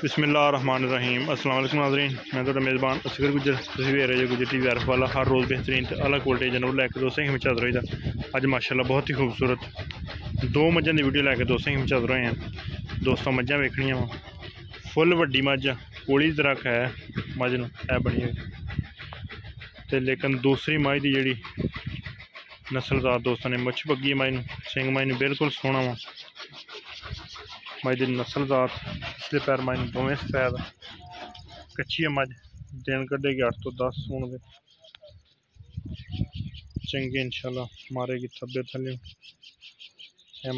बिस्मिल्लाहिर्रहमानिर्रहीम। अस्सलाम वालेकुम नाज़रीन, मैं तो मेज़बान असगर गुजर तस्वीर है गुजर टीवी आरफ वाला हर रोज़ बेहतरीन अलग क्वालिटी जानवर लैके दोस्तों हम चल रही था। अज माशाल्लाह बहुत ही खूबसूरत दो मझां की वीडियो लैके दोस्तों हम चल रहे हैं। दोस्तों मझां वेखनियां वा फुल वड्डी मझ कोली तरह है मझ है बनी हुई तो लेकिन दूसरी मझ की जी नस्लदार दोस्तों ने मुछ पग्गी मझ सिंह मझ बिल्कुल सोहना वा मझ की नस्लदार पिछले पैर मझ दोवें सफैद कच्ची है मझ दिन कढ़ेगी 8 तो 10 सून के चंगे इंशाल्लाह मारेगी थब्बे थले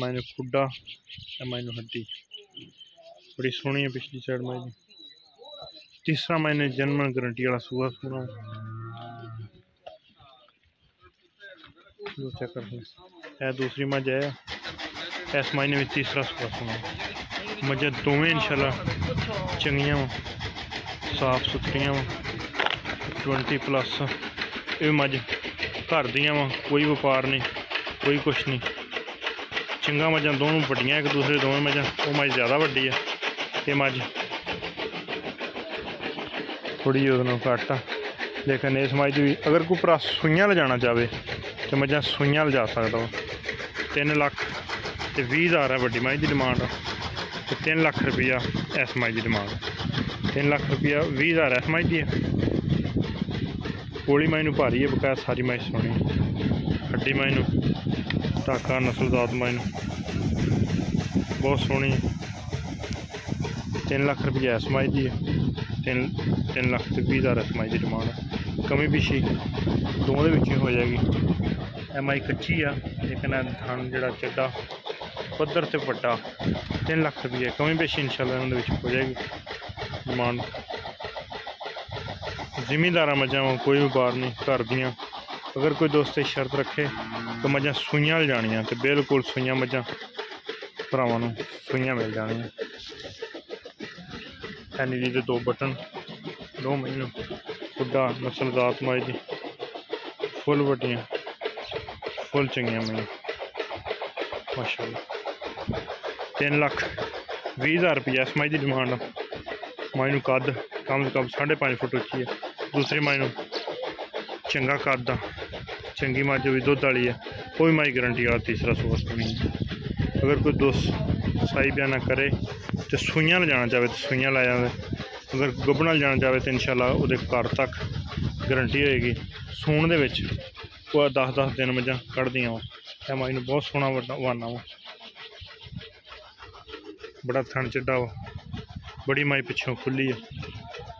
मझ खुडा मझ हड्डी बड़ी सोहनी है पिछली साइड मझ तीसरा महीने जन्मन गारंटी वाला सूआ सूना चेक कर दूसरी मझ है इस महीने में तीसरा सूआ सूना मझा दोवें इंशाल्लाह चंगियां वा साफ सुथरियां वा 20+ ये मझ घर दियां वा कोई व्यापार नहीं कोई कुछ नहीं चंगा मझां दोनों वड्डियां एक दूसरे दोवें मझां वो मझ ज़्यादा वड्डी है ये मझ थोड़ी घट आ लेकिन इस मझ भी अगर कोई भरा सूइयां ले जाना चाहे तो मझां सूइयां ले जा सकता वा 3,20,000 है वड्डी मझ की डिमांड तो 3 लाख रुपया इस मझ की डिमांड 3 लाख रुपया 20,000 इस मझ की है। कोली मझ भारी है बकाया सारी मझ सोहनी हड्डी मझ टाका नस्लदार मझ बहुत सोहनी 3 लाख रुपया इस मझ की है 3 लाख 20,000 इस मझ की डिमांड है। कमी पिछी दोवें हो जाएगी मझ कच्ची आ लेकिन थान जड़ा चड्डा पद्धर से वड्डा 3 लाख रुपये कमी पेशी इंशाल्लाह हो जाएगी डिमांड। जिमीदार मझां कोई व्यापार नहीं घर दियाँ अगर कोई दोस्त शर्त रखे तो मझां सूइयां ले जानियां तो बिल्कुल सूइयां मझां भरावां नूं सूइयां मिल जानियां। एनजी के 2 बटन 2 महीनों खुडा नस्लदार मझ दी फुल वड्डियां फुल चंगियां मझ माशाल्लाह 3 लाख 20,000 रुपया इस मझ की डिमांड मझ कद कम से कम 5.5 फुट उच्ची है। दूसरी मझ चंगा कद आ चंगी मझ भी दुध वाली है वो भी मझ गारंटी वाला तीसरा सूआ सूनी है। अगर कोई दोस्त साई बयाना करे तो सूइयां ले जाना चाहे तो सूइयां ला जाए अगर गुब्बन ले जाना चाहे तो इंशाल्लाह उहदे घर तक गारंटी होएगी। सूण दे विच वो 10-10 दिन मझां कढ़दियां वा मझ बहुत सोहना वाना वा बड़ा थन चढ़ा वा बड़ी मझ पिछों खुली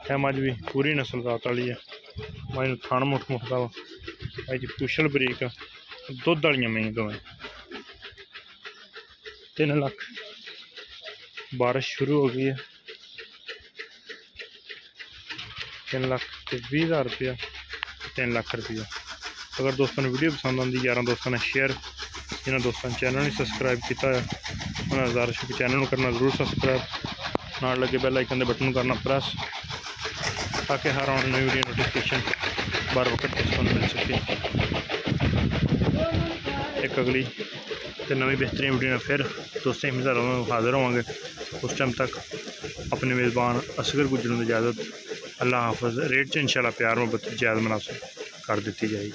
है मझ भी पूरी नस्लदार वाली है मझ थन मुठ मुठदा वा मझ की पुछल बरीक दुध वालियां मई दोवें 3 लाख बारिश शुरू हो गई है 3 लाख 20,000 रुपया 3 लाख रुपया। अगर दोस्तों ने वीडियो पसंद आती 11 दोस्तों ने शेयर जिन्होंने दोस्तों ने चैनल नहीं सबसक्राइब किया उन्होंने 1000 रुपये चैनल को करना जरूर सबसक्राइब नाल लगे बेल आइकन के बटन करना प्रेस ताकि हर आने नई वीडियो नोटिफिकेशन बार वक्त दोस्तों मिल सके। एक अगली तो नवी बेहतरीन वीडियो फिर दोस्तों हम हाजिर होंगे उस टाइम तक अपने मेज़बान असगर गुजरों की इजाज़त अल्लाह हाफ़िज़। रेट इंशाल्लाह प्यार मोहब्बत जायज़ मुनासिब कर दी जाएगी।